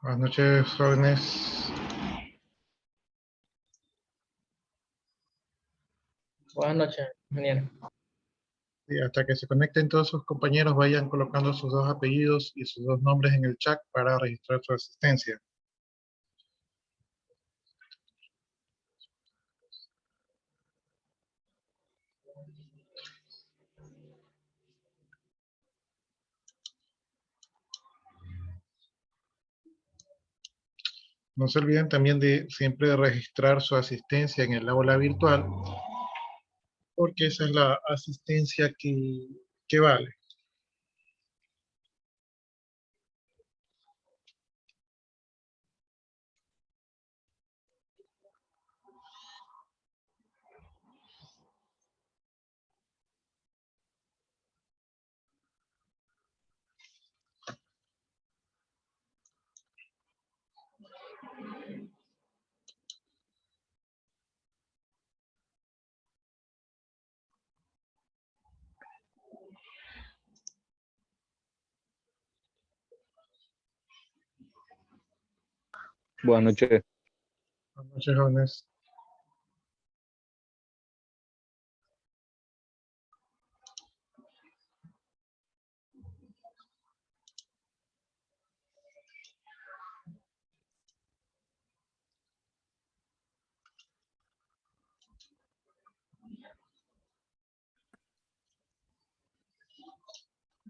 Buenas noches, jóvenes. Buenas noches, ingeniero. Y hasta que se conecten todos sus compañeros, vayan colocando sus dos apellidos y sus dos nombres en el chat para registrar su asistencia. No se olviden también de siempre registrar su asistencia en el aula virtual, porque esa es la asistencia que vale. Buenas noches. Buenas noches, jóvenes.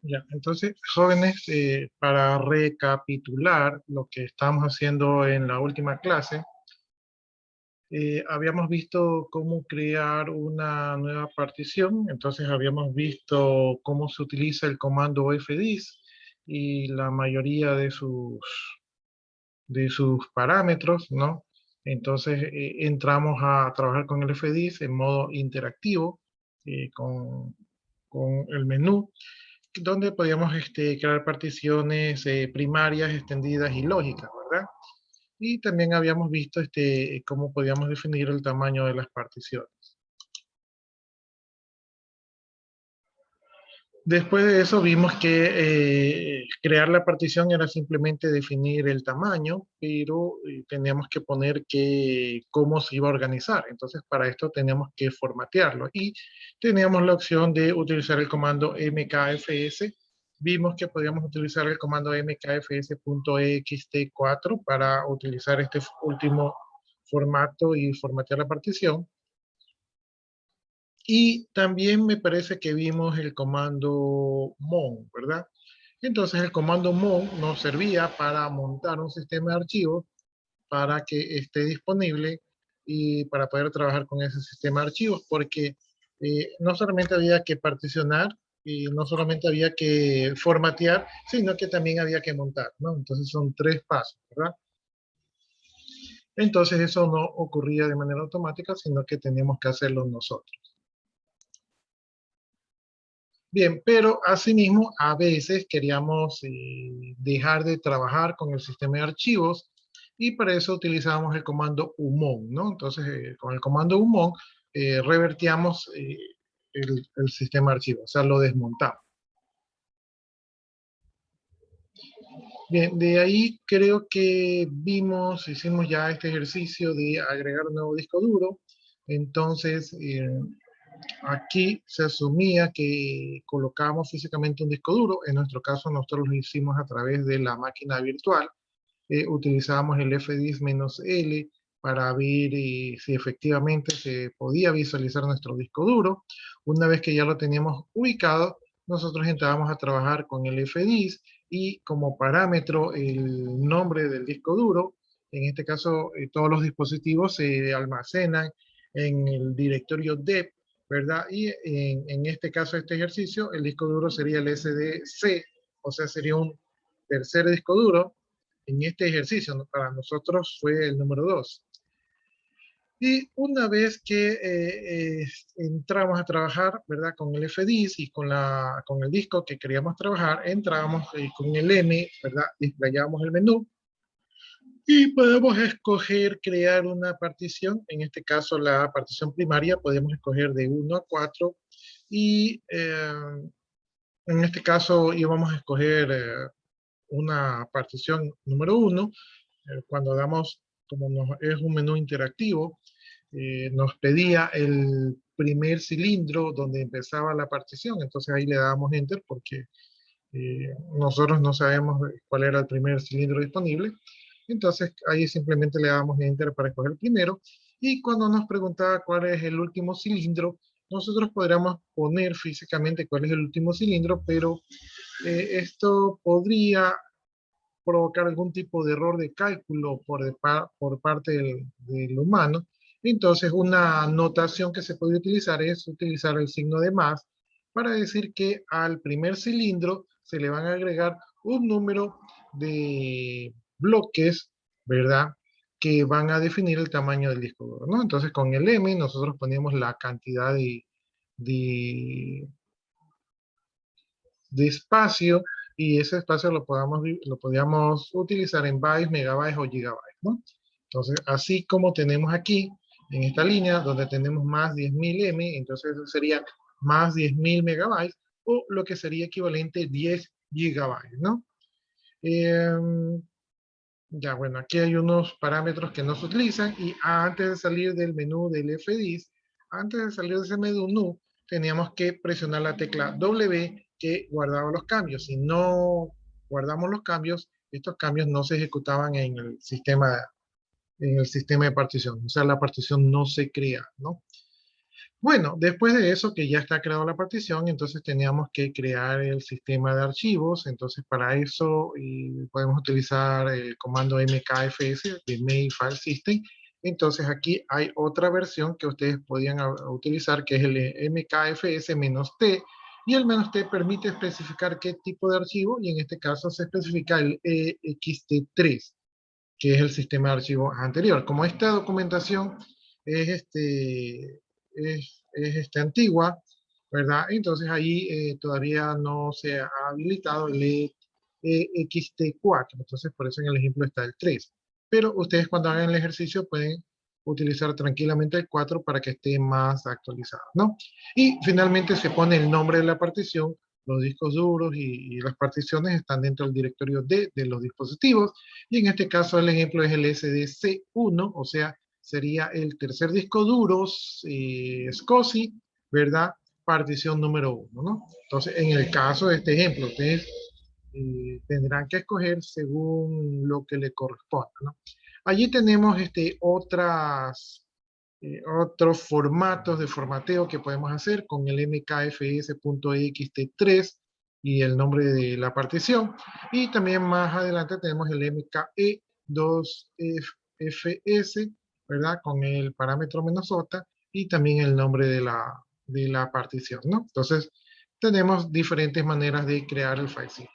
Ya, entonces, jóvenes, para recapitular lo que estamos haciendo en la última clase, habíamos visto cómo crear una nueva partición, entonces habíamos visto cómo se utiliza el comando fdis y la mayoría de sus parámetros, ¿no? Entonces entramos a trabajar con el fdis en modo interactivo, con el menú, donde podíamos crear particiones primarias, extendidas y lógicas, ¿verdad? Y también habíamos visto cómo podíamos definir el tamaño de las particiones. Después de eso vimos que crear la partición era simplemente definir el tamaño, pero teníamos que poner cómo se iba a organizar. Entonces para esto teníamos que formatearlo y teníamos la opción de utilizar el comando mkfs. Vimos que podíamos utilizar el comando mkfs.ext4 para utilizar este último formato y formatear la partición. Y también me parece que vimos el comando mon, ¿verdad? Entonces el comando mon nos servía para montar un sistema de archivos para que esté disponible y para poder trabajar con ese sistema de archivos, porque no solamente había que particionar y no solamente había que formatear, sino que también había que montar, ¿no? Entonces son tres pasos, ¿verdad? Entonces eso no ocurría de manera automática, sino que teníamos que hacerlo nosotros. Bien, pero asimismo a veces queríamos dejar de trabajar con el sistema de archivos y para eso utilizábamos el comando umon, ¿no? Entonces con el comando umon revertíamos el sistema de archivos, o sea, lo desmontamos. Bien, de ahí creo que hicimos ya este ejercicio de agregar un nuevo disco duro. Entonces, aquí se asumía que colocábamos físicamente un disco duro. En nuestro caso, nosotros lo hicimos a través de la máquina virtual. Utilizábamos el fdis-L para ver si efectivamente se podía visualizar nuestro disco duro. Una vez que ya lo teníamos ubicado, nosotros entrábamos a trabajar con el fdis y como parámetro el nombre del disco duro. En este caso, todos los dispositivos se almacenan en el directorio dep, ¿verdad? Y en este caso, este ejercicio, el disco duro sería el SDC, o sea, sería un tercer disco duro. En este ejercicio, ¿no? Para nosotros fue el número 2. Y una vez que entramos a trabajar, ¿verdad? Con el fdis y con el disco que queríamos trabajar, entramos con el M, ¿verdad? Desplegamos el menú y podemos escoger crear una partición. En este caso, la partición primaria podemos escoger de 1 a 4 y en este caso íbamos a escoger una partición número 1, cuando damos, es un menú interactivo, nos pedía el primer cilindro donde empezaba la partición, entonces ahí le dábamos Enter porque nosotros no sabemos cuál era el primer cilindro disponible, entonces ahí simplemente le damos Enter para escoger el primero, y cuando nos preguntaba cuál es el último cilindro, nosotros podríamos poner físicamente cuál es el último cilindro, pero esto podría provocar algún tipo de error de cálculo por parte del humano. Entonces, una notación que se puede utilizar es utilizar el signo de más para decir que al primer cilindro se le van a agregar un número de bloques, ¿verdad? Que van a definir el tamaño del disco duro, ¿no? Entonces, con el M nosotros ponemos la cantidad de, de espacio, y ese espacio lo podíamos utilizar en bytes, megabytes o gigabytes, ¿no? Entonces, así como tenemos aquí, en esta línea, donde tenemos más 10.000 M, entonces eso sería más 10.000 megabytes, o lo que sería equivalente 10 gigabytes, ¿no? Eh, ya, bueno, aquí hay unos parámetros que no se utilizan, y antes de salir del menú del FDIS, antes de salir de ese menú, teníamos que presionar la tecla W que guardaba los cambios. Si no guardamos los cambios, estos cambios no se ejecutaban en el sistema de partición. O sea, la partición no se crea, ¿no? Bueno, después de eso, que ya está creada la partición, entonces teníamos que crear el sistema de archivos. Entonces, para eso podemos utilizar el comando mkfs de Main File System. Entonces, aquí hay otra versión que ustedes podían utilizar, que es el mkfs-t. Y el "-t" permite especificar qué tipo de archivo, y en este caso se especifica el ext3, que es el sistema de archivos anterior. Como esta documentación es, antigua, ¿verdad? Entonces ahí todavía no se ha habilitado el ext4, entonces por eso en el ejemplo está el 3. Pero ustedes cuando hagan el ejercicio pueden utilizar tranquilamente el 4 para que esté más actualizado, ¿no? Y finalmente se pone el nombre de la partición. Los discos duros y las particiones están dentro del directorio D de los dispositivos, y en este caso el ejemplo es el SDC1, o sea, sería el tercer disco duro SCSI, ¿verdad? Partición número 1, ¿no? Entonces, en el caso de este ejemplo, ustedes tendrán que escoger según lo que le corresponda, ¿no? Allí tenemos otros formatos de formateo que podemos hacer con el mkfs.ext3 y el nombre de la partición. Y también más adelante tenemos el mke2fs, ¿verdad? Con el parámetro "-j" y también el nombre de la partición, ¿no? Entonces, tenemos diferentes maneras de crear el file system.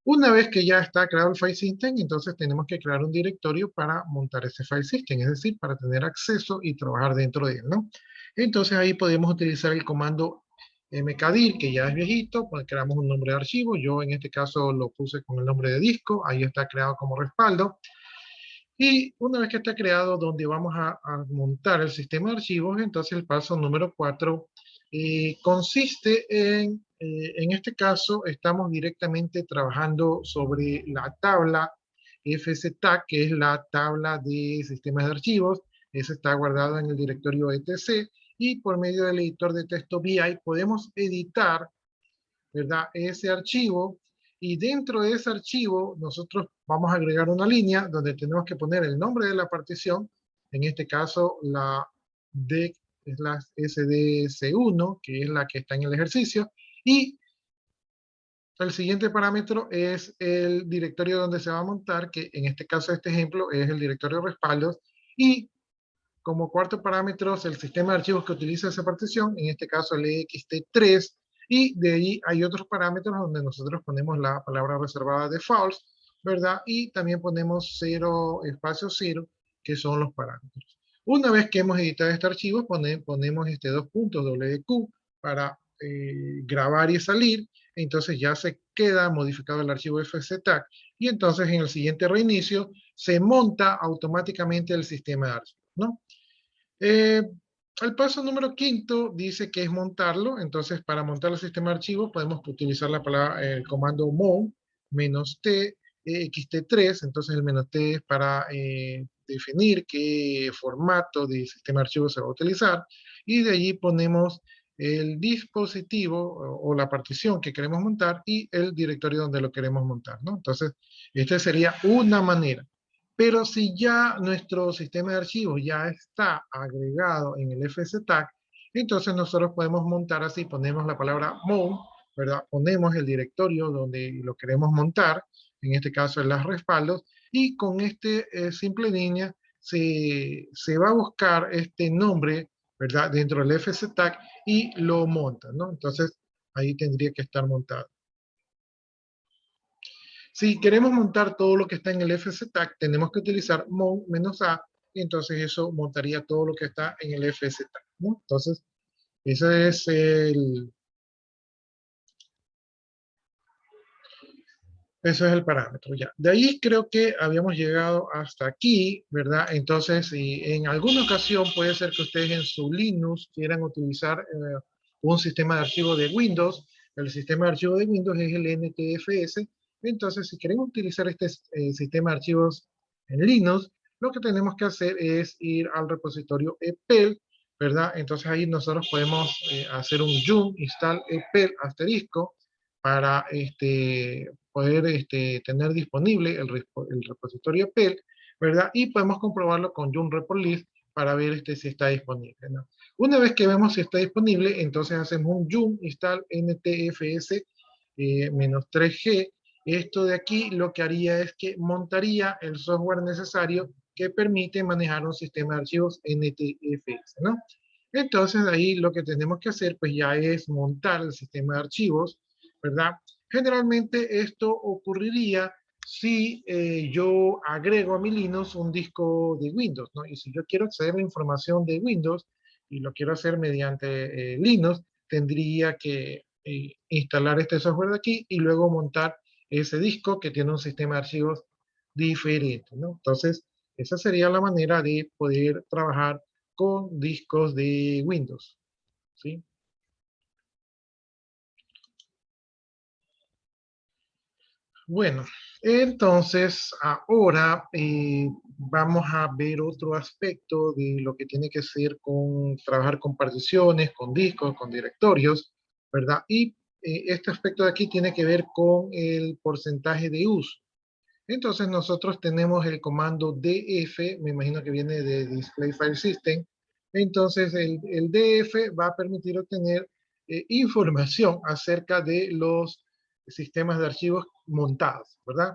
Una vez que ya está creado el file system, entonces tenemos que crear un directorio para montar ese file system, es decir, para tener acceso y trabajar dentro de él, ¿no? Entonces ahí podemos utilizar el comando mkdir, que ya es viejito, pues creamos un nombre de archivo. Yo en este caso lo puse con el nombre de disco, ahí está creado como respaldo. Y una vez que está creado, donde vamos a montar el sistema de archivos, entonces el paso número 4 consiste en este caso, estamos directamente trabajando sobre la tabla FSTAG, que es la tabla de sistemas de archivos. Esa está guardada en el directorio etc. Y por medio del editor de texto VI podemos editar, ¿verdad?, ese archivo, y dentro de ese archivo nosotros vamos a agregar una línea donde tenemos que poner el nombre de la partición. En este caso la D es la SDC1, que es la que está en el ejercicio, y el siguiente parámetro es el directorio donde se va a montar, que en este caso, este ejemplo, es el directorio respaldos, y como cuarto parámetro el sistema de archivos que utiliza esa partición, en este caso el ext3, y de ahí hay otros parámetros donde nosotros ponemos la palabra reservada de false, ¿verdad? Y también ponemos 0, espacio 0, que son los parámetros. Una vez que hemos editado este archivo, ponemos dos puntos WQ para grabar y salir. Entonces ya se queda modificado el archivo fztag, y entonces en el siguiente reinicio se monta automáticamente el sistema de archivos, ¿no? El paso número 5 dice que es montarlo. Entonces, para montar el sistema de archivos podemos utilizar el comando mount, -t, xt3, entonces el -t es para definir qué formato de sistema de archivos se va a utilizar, y de allí ponemos el dispositivo o la partición que queremos montar y el directorio donde lo queremos montar, ¿no? Entonces, esta sería una manera. Pero si ya nuestro sistema de archivos ya está agregado en el FSTag, entonces nosotros podemos montar así, ponemos la palabra mount, ¿verdad? Ponemos el directorio donde lo queremos montar, en este caso en los respaldos, y con este simple línea se va a buscar este nombre, ¿verdad? Dentro del FSTag y lo monta, ¿no? Entonces ahí tendría que estar montado. Si queremos montar todo lo que está en el FSTag, tenemos que utilizar mount-a, y entonces eso montaría todo lo que está en el FSTag, ¿no? Entonces, ese es ese es el parámetro, ya. De ahí creo que habíamos llegado hasta aquí, ¿verdad? Entonces, si en alguna ocasión puede ser que ustedes en su Linux quieran utilizar un sistema de archivo de Windows. El sistema de archivo de Windows es el NTFS. Entonces, si queremos utilizar este sistema de archivos en Linux, lo que tenemos que hacer es ir al repositorio EPEL, ¿verdad? Entonces ahí nosotros podemos hacer un yum install EPEL asterisco para poder tener disponible el repositorio PEL, ¿verdad? Y podemos comprobarlo con yum report list para ver si está disponible, ¿no? Una vez que vemos si está disponible, entonces hacemos un yum install ntfs -3g. Esto de aquí lo que haría es que montaría el software necesario que permite manejar un sistema de archivos NTFS, ¿no? Entonces ahí lo que tenemos que hacer pues ya es montar el sistema de archivos, ¿verdad? Generalmente esto ocurriría si yo agrego a mi Linux un disco de Windows, ¿no? Y si yo quiero acceder a la información de Windows y lo quiero hacer mediante Linux, tendría que instalar este software de aquí y luego montar ese disco que tiene un sistema de archivos diferente, ¿no? Entonces, esa sería la manera de poder trabajar con discos de Windows, ¿sí? Bueno, entonces ahora vamos a ver otro aspecto de lo que tiene que ser con trabajar con particiones, con discos, con directorios, ¿verdad? Y este aspecto de aquí tiene que ver con el porcentaje de uso. Entonces nosotros tenemos el comando df, me imagino que viene de Display File System. Entonces el df va a permitir obtener información acerca de los sistemas de archivos montados, ¿verdad?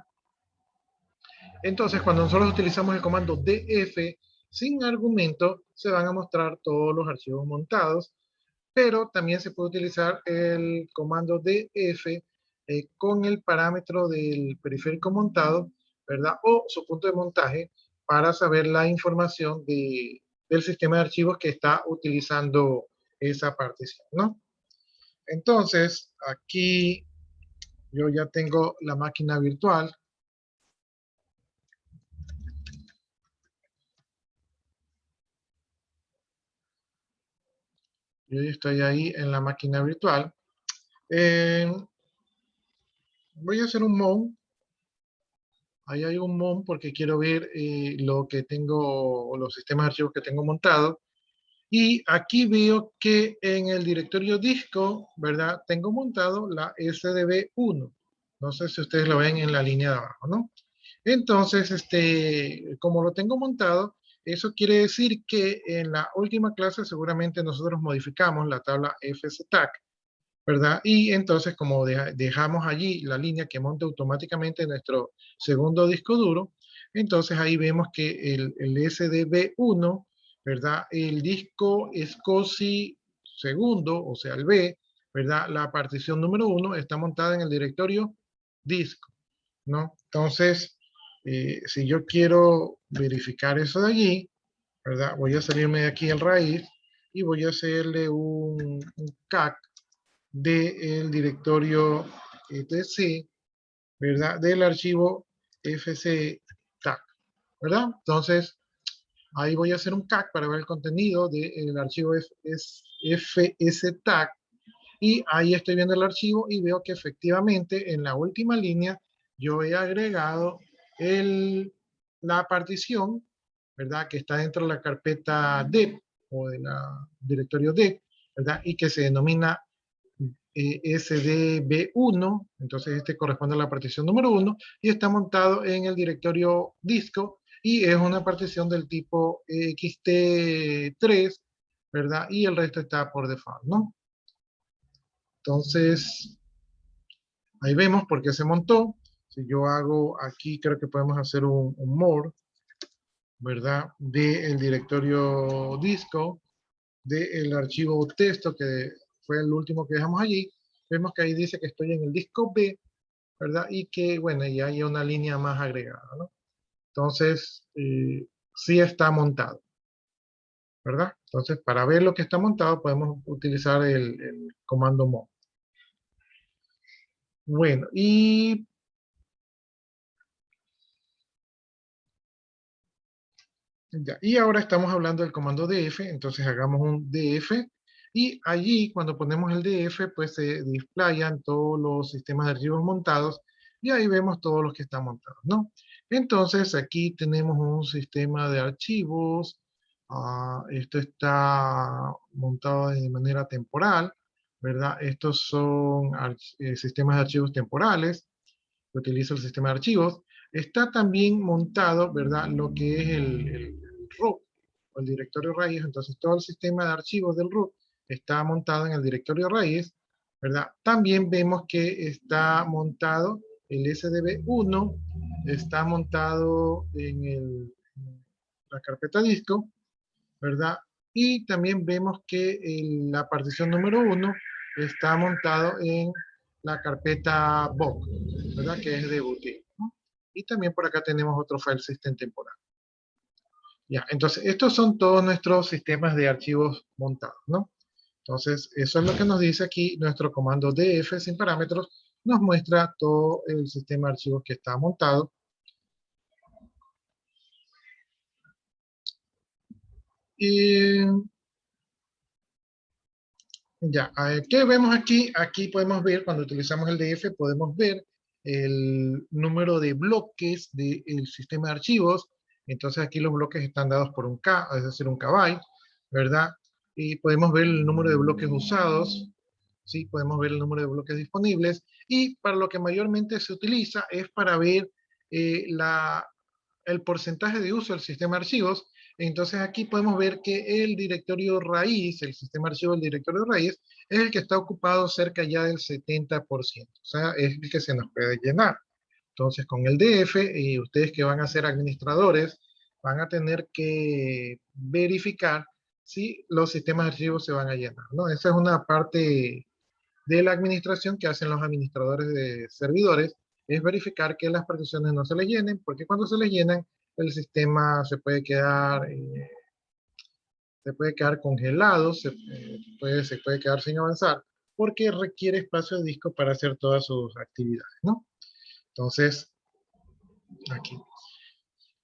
Entonces cuando nosotros utilizamos el comando df sin argumento, se van a mostrar todos los archivos montados, pero también se puede utilizar el comando df con el parámetro del periférico montado, ¿verdad? O su punto de montaje para saber la información del sistema de archivos que está utilizando esa partición, ¿no? Entonces, aquí yo ya tengo la máquina virtual. Yo ya estoy ahí en la máquina virtual. Voy a hacer un mount. Ahí hay un mount porque quiero ver lo que tengo, los sistemas de archivos que tengo montados. Y aquí veo que en el directorio disco, ¿verdad? Tengo montado la SDB1. No sé si ustedes lo ven en la línea de abajo, ¿no? Entonces, como lo tengo montado, eso quiere decir que en la última clase seguramente nosotros modificamos la tabla FSTag, ¿verdad? Y entonces, como dejamos allí la línea que monta automáticamente nuestro segundo disco duro, entonces ahí vemos que el SDB1, ¿verdad? El disco SCSI segundo, o sea, el B, ¿verdad? La partición número 1 está montada en el directorio disco, ¿no? Entonces, si yo quiero verificar eso de allí, ¿verdad? Voy a salirme de aquí en raíz y voy a hacerle un CAC del directorio etc, ¿verdad? Del archivo fctag, ¿verdad? Entonces, ahí voy a hacer un CAC para ver el contenido del archivo fstag y ahí estoy viendo el archivo y veo que efectivamente en la última línea yo he agregado la partición, ¿verdad? Que está dentro de la carpeta dep o del directorio dep, ¿verdad? Y que se denomina SDB1, entonces este corresponde a la partición número 1 y está montado en el directorio disco y es una partición del tipo XT3, ¿verdad? Y el resto está por default, ¿no? Entonces, ahí vemos por qué se montó. Si yo hago aquí, creo que podemos hacer un more, ¿verdad? Del directorio disco, del archivo texto, que fue el último que dejamos allí. Vemos que ahí dice que estoy en el disco B, ¿verdad? Y que, bueno, ya hay una línea más agregada, ¿no? Entonces, sí está montado, ¿verdad? Entonces, para ver lo que está montado, podemos utilizar el comando mod. Bueno, y ahora estamos hablando del comando df, entonces hagamos un df, y allí cuando ponemos el df, pues se displayan todos los sistemas de archivos montados, y ahí vemos todos los que están montados, ¿no? Entonces aquí tenemos un sistema de archivos, esto está montado de manera temporal, ¿verdad? Estos son sistemas de archivos temporales, que utiliza el sistema de archivos. Está también montado, ¿verdad? Lo que es el root o el directorio raíz. Entonces, todo el sistema de archivos del root está montado en el directorio raíz, ¿verdad? También vemos que está montado el SDB1, está montado en la carpeta disco, ¿verdad? Y también vemos que la partición número 1 está montado en la carpeta book, ¿verdad? Que es de booting, ¿no? Y también por acá tenemos otro file system temporal. Ya, entonces estos son todos nuestros sistemas de archivos montados, ¿no? Entonces eso es lo que nos dice aquí nuestro comando df sin parámetros, nos muestra todo el sistema de archivos que está montado. Y ya, ¿qué vemos aquí? Aquí podemos ver, cuando utilizamos el DF, podemos ver el número de bloques del sistema de archivos. Entonces aquí los bloques están dados por un K, es decir, un kbyte, ¿verdad? Y podemos ver el número de bloques usados, ¿sí? Podemos ver el número de bloques disponibles. Y para lo que mayormente se utiliza es para ver el porcentaje de uso del sistema de archivos. Entonces aquí podemos ver que el directorio raíz, el sistema de archivos del directorio raíz, es el que está ocupado cerca ya del 70%. O sea, es el que se nos puede llenar. Entonces con el DF, y ustedes que van a ser administradores, van a tener que verificar si los sistemas de archivos se van a llenar, ¿no? Esa es una parte de la administración que hacen los administradores de servidores, es verificar que las particiones no se les llenen, porque cuando se les llenan, el sistema se puede quedar congelado, se puede quedar sin avanzar, porque requiere espacio de disco para hacer todas sus actividades, ¿no? Entonces, aquí.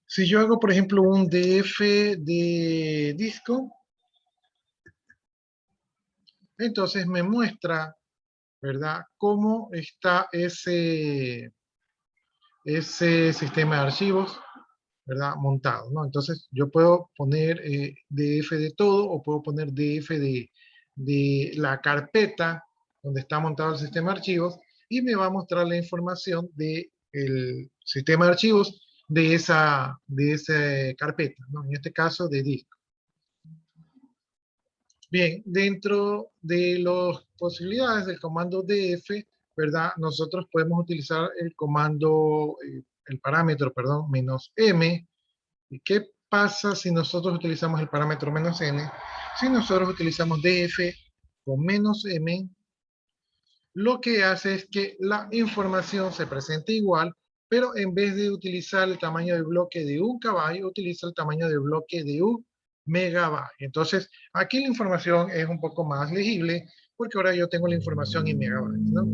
Si yo hago, por ejemplo, un DF de disco, entonces me muestra, ¿verdad?, cómo está ese sistema de archivos, ¿verdad? Montado, ¿no? Entonces yo puedo poner DF de todo o puedo poner DF de la carpeta donde está montado el sistema de archivos y me va a mostrar la información del sistema de archivos de esa carpeta, ¿no? En este caso de disco. Bien, dentro de las posibilidades del comando df, ¿verdad? Nosotros podemos utilizar el comando, el parámetro, perdón, -m. ¿Y qué pasa si nosotros utilizamos el parámetro -n? Si nosotros utilizamos df con -m, lo que hace es que la información se presente igual, pero en vez de utilizar el tamaño de bloque de 1 KB, utiliza el tamaño de bloque de 1 megabyte. Entonces, aquí la información es un poco más legible, porque ahora yo tengo la información en megabytes, ¿no?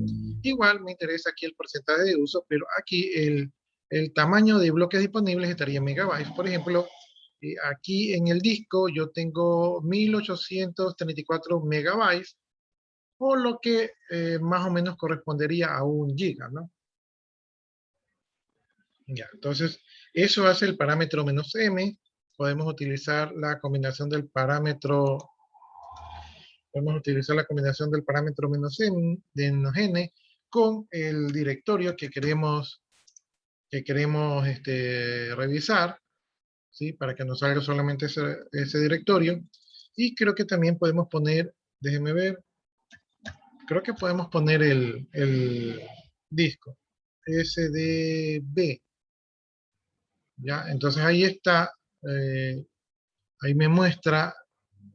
Igual me interesa aquí el porcentaje de uso, pero aquí el tamaño de bloques disponibles estaría en megabytes. Por ejemplo, aquí en el disco yo tengo 1834 megabytes, o lo que más o menos correspondería a 1 giga, ¿no? Ya, entonces, eso hace el parámetro "-m". Podemos utilizar la combinación del parámetro, "-m", de "-n", con el directorio que queremos revisar, ¿sí? Para que nos salga solamente ese directorio. Y creo que también podemos poner, déjenme ver, creo que podemos poner el disco, SDB, ¿ya? Entonces ahí está, ahí me muestra,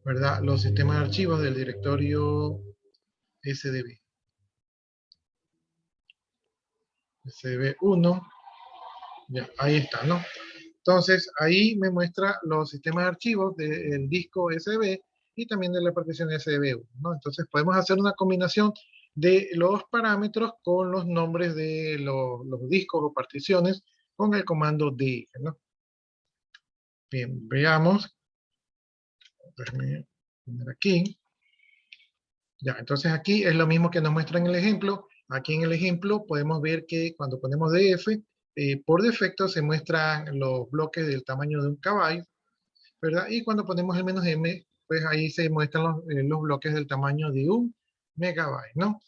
¿verdad? Los sistemas de archivos del directorio SDB. SDB1, ya, ahí está, ¿no? Entonces, ahí me muestra los sistemas de archivos del disco SDB y también de la partición SDB1, ¿no? Entonces, podemos hacer una combinación de los parámetros con los nombres de los discos o particiones con el comando df, ¿no? Bien, veamos. Déjame poner aquí. Ya, entonces aquí es lo mismo que nos muestra en el ejemplo. Aquí en el ejemplo podemos ver que cuando ponemos df, por defecto se muestran los bloques del tamaño de un KB, ¿verdad? Y cuando ponemos el "-m", pues ahí se muestran los bloques del tamaño de un megabyte, ¿no?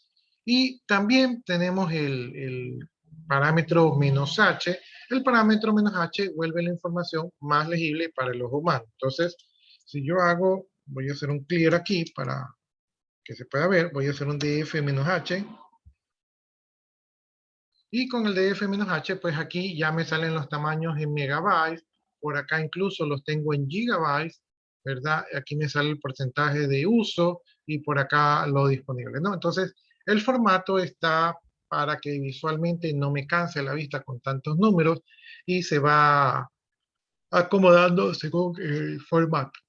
Y también tenemos el parámetro "-h". El parámetro "-h" vuelve la información más legible para el ojo humano. Entonces, si yo voy a hacer un clear aquí para que se pueda ver, voy a hacer un df-h. Y con el df-h, pues aquí ya me salen los tamaños en megabytes. Por acá incluso los tengo en gigabytes, ¿verdad? Aquí me sale el porcentaje de uso y por acá lo disponible, ¿no? Entonces, el formato está para que visualmente no me canse la vista con tantos números y se va acomodando según el formato.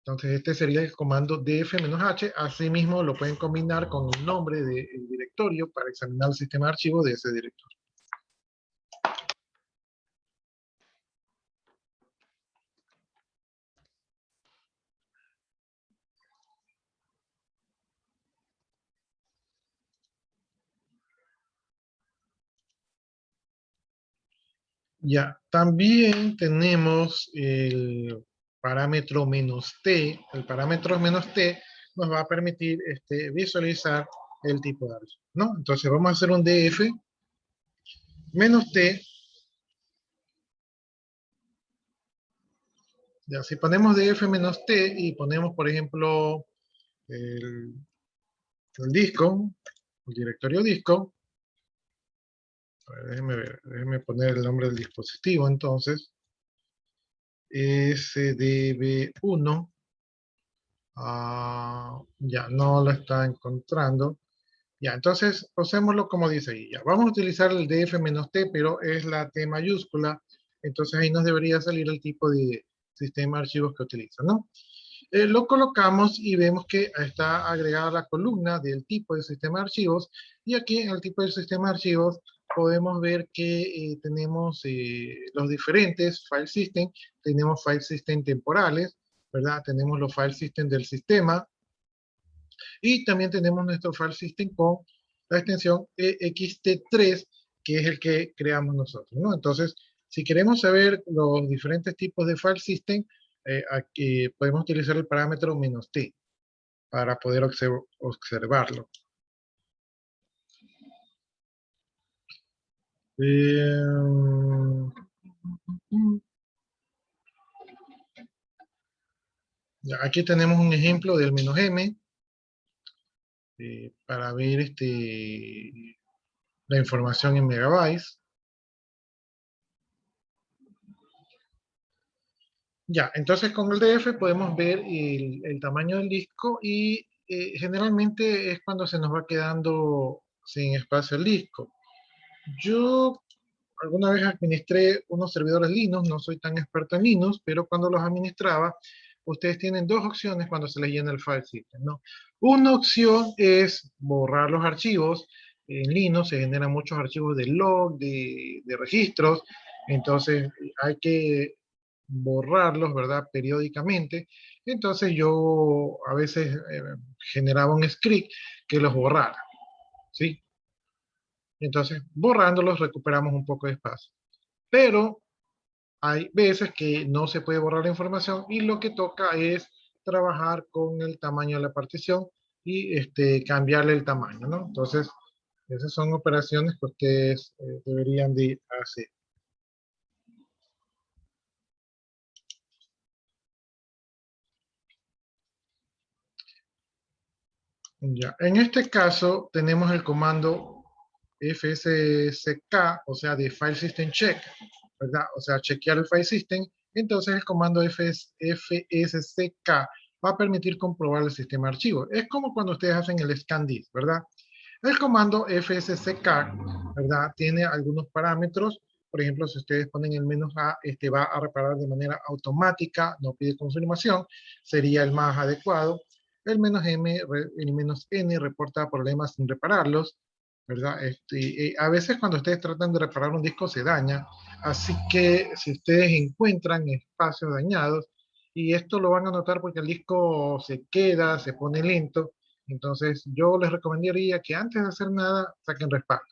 Entonces, este sería el comando df-h. Asimismo, lo pueden combinar con el nombre del directorio para examinar el sistema de archivos de ese directorio. Ya, también tenemos el parámetro "-t". El parámetro "-t" nos va a permitir visualizar el tipo de archivo, ¿no? Entonces vamos a hacer un df-t. Ya, si ponemos df-t y ponemos, por ejemplo, el, el disco, el directorio disco, a ver, déjeme poner el nombre del dispositivo, entonces, SDB1, ya no lo está encontrando. Ya, entonces, usémoslo como dice ahí. Ya, vamos a utilizar el df-t, pero es la T mayúscula. Entonces ahí nos debería salir el tipo de sistema de archivos que utiliza, ¿no? Lo colocamos y vemos que está agregada la columna del tipo de sistema de archivos. Y aquí en el tipo de sistema de archivos podemos ver que tenemos los diferentes file system. Tenemos file system temporales, ¿verdad? Tenemos los file system del sistema. Y también tenemos nuestro file system con la extensión ext3, que es el que creamos nosotros, ¿no? Entonces, si queremos saber los diferentes tipos de file system, aquí podemos utilizar el parámetro "-t para poder observarlo. Aquí tenemos un ejemplo del "-m", para ver la información en megabytes. Ya, entonces con el DF podemos ver el tamaño del disco y generalmente es cuando se nos va quedando sin espacio el disco. Yo alguna vez administré unos servidores Linux, no soy tan experto en Linux, pero cuando los administraba, ustedes tienen dos opciones cuando se les llena el file system, ¿no? Una opción es borrar los archivos. En Linux se generan muchos archivos de log, de registros, entonces hay que borrarlos, ¿verdad? Periódicamente. Entonces yo a veces generaba un script que los borrara, ¿sí? Entonces, borrándolos recuperamos un poco de espacio. Pero hay veces que no se puede borrar la información y lo que toca es trabajar con el tamaño de la partición y cambiarle el tamaño, ¿no? Entonces, esas son operaciones que ustedes deberían de hacer. Ya. En este caso tenemos el comando fsck, o sea, de File System Check, ¿verdad? O sea, chequear el File System. Entonces el comando fsck va a permitir comprobar el sistema de archivos. Es como cuando ustedes hacen el scan disk, ¿verdad? El comando fsck, ¿verdad? Tiene algunos parámetros. Por ejemplo, si ustedes ponen el "-a", va a reparar de manera automática, no pide confirmación, sería el más adecuado. El "-m", el "-n" reporta problemas sin repararlos, ¿verdad? A veces cuando ustedes tratan de reparar un disco se daña, así que si ustedes encuentran espacios dañados, y esto lo van a notar porque el disco se queda, se pone lento, entonces yo les recomendaría que antes de hacer nada saquen respaldo.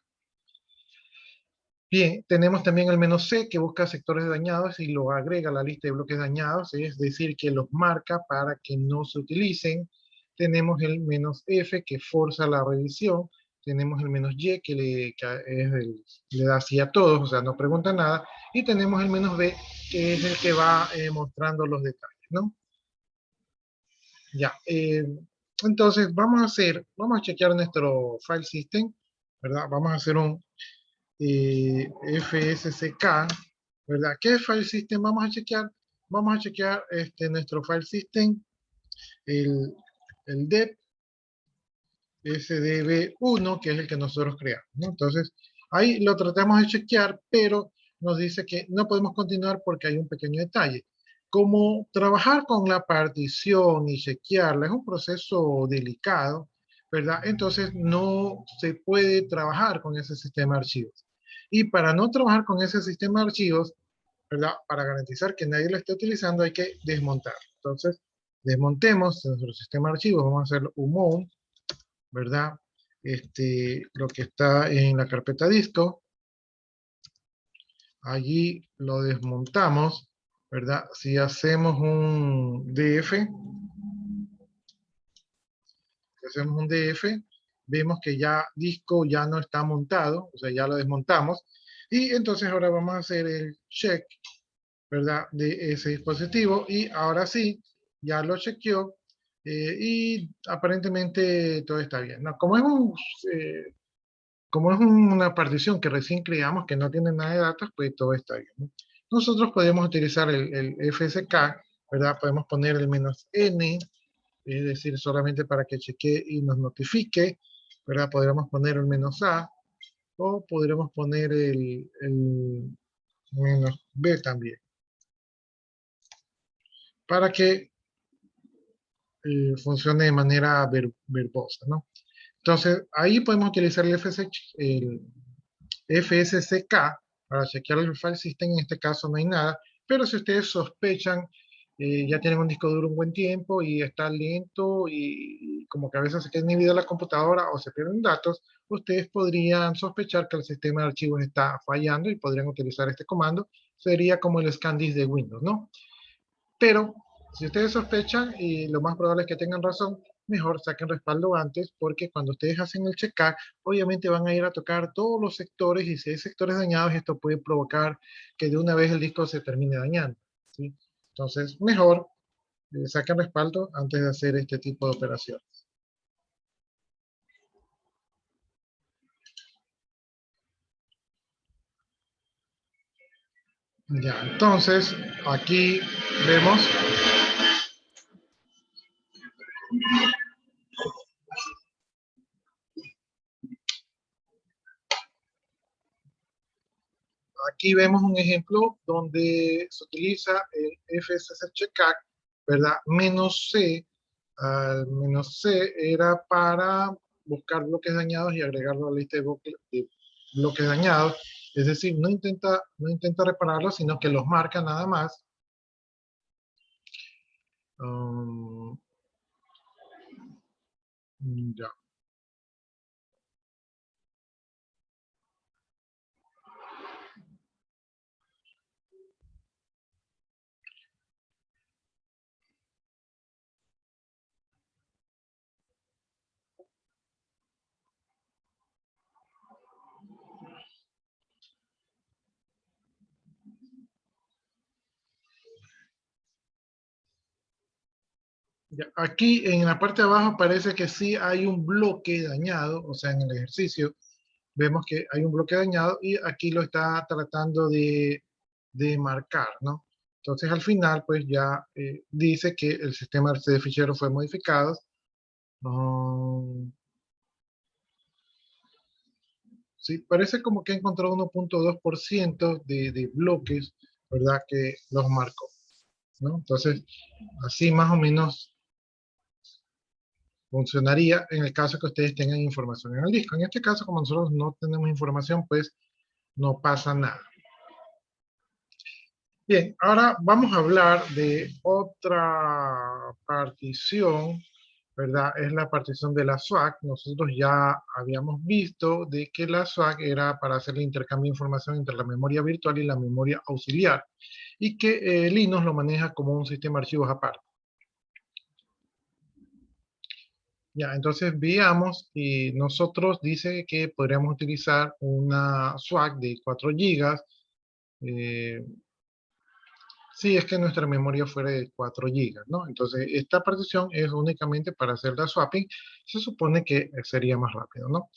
Bien, tenemos también el "-c", que busca sectores dañados y lo agrega a la lista de bloques dañados, es decir, que los marca para que no se utilicen. Tenemos el "-f", que forza la revisión. Tenemos el "-y", le da sí a todos, o sea, no pregunta nada. Y tenemos el "-b", que es el que va mostrando los detalles, ¿no? Ya, entonces vamos a chequear nuestro file system, ¿verdad? Vamos a hacer un fsck, ¿verdad? ¿Qué file system vamos a chequear? Vamos a chequear nuestro file system, el, el dep sdb1, que es el que nosotros creamos, ¿no? Entonces, ahí lo tratamos de chequear, pero nos dice que no podemos continuar porque hay un pequeño detalle. Como trabajar con la partición y chequearla es un proceso delicado, ¿verdad? Entonces no se puede trabajar con ese sistema de archivos. Y para no trabajar con ese sistema de archivos, ¿verdad? Para garantizar que nadie lo esté utilizando hay que desmontarlo. Entonces, desmontemos nuestro sistema de archivos, vamos a hacer un mount, ¿verdad? Lo que está en la carpeta disco, allí lo desmontamos, ¿verdad? Si hacemos un DF, vemos que ya disco ya no está montado, o sea, ya lo desmontamos, y entonces ahora vamos a hacer el check, ¿verdad? De ese dispositivo, y ahora sí, ya lo chequeó, y aparentemente todo está bien, ¿no? Como es una partición que recién creamos, que no tiene nada de datos, pues todo está bien, ¿no? Nosotros podemos utilizar el fsck, ¿verdad? Podemos poner el "-n", es decir, solamente para que chequee y nos notifique, ¿verdad? Podríamos poner el "-a", o podríamos poner el "-b" también, para que funcione de manera verbosa, ¿no? Entonces, ahí podemos utilizar el fsck para chequear el file system. En este caso no hay nada, pero si ustedes sospechan, ya tienen un disco duro un buen tiempo y está lento y como que a veces se queda inhibida la computadora o se pierden datos, ustedes podrían sospechar que el sistema de archivos está fallando y podrían utilizar este comando. Sería como el scan disk de Windows, ¿no? Pero si ustedes sospechan, y lo más probable es que tengan razón, mejor saquen respaldo antes, porque cuando ustedes hacen el check-out, obviamente van a ir a tocar todos los sectores, y si hay sectores dañados, esto puede provocar que de una vez el disco se termine dañando, ¿sí? Entonces, mejor saquen respaldo antes de hacer este tipo de operaciones. Ya, entonces, aquí vemos, aquí vemos un ejemplo donde se utiliza el FSC Checkout, ¿verdad? "-c", al "-c" era para buscar bloques dañados y agregarlo a la lista de bloques dañados. Es decir, no intenta repararlos, sino que los marca nada más. Um, ya. Ya, aquí en la parte de abajo parece que sí hay un bloque dañado, o sea, en el ejercicio vemos que hay un bloque dañado y aquí lo está tratando de marcar, ¿no? Entonces al final pues ya dice que el sistema de ficheros fue modificado. Um, sí, parece como que ha encontrado 1.2% de bloques, ¿verdad? Que los marcó, ¿no? Entonces así más o menos funcionaría en el caso que ustedes tengan información en el disco. En este caso, como nosotros no tenemos información, pues no pasa nada. Bien, ahora vamos a hablar de otra partición, ¿verdad? Es la partición de la SWAC. Nosotros ya habíamos visto de que la SWAC era para hacer el intercambio de información entre la memoria virtual y la memoria auxiliar, y que Linux lo maneja como un sistema de archivos aparte. Ya, entonces veamos, y nosotros dice que podríamos utilizar una SWAC de 4 gigas, si es que nuestra memoria fuera de 4 gigas, ¿no? Entonces, esta partición es únicamente para hacer la swapping, se supone que sería más rápido, ¿no?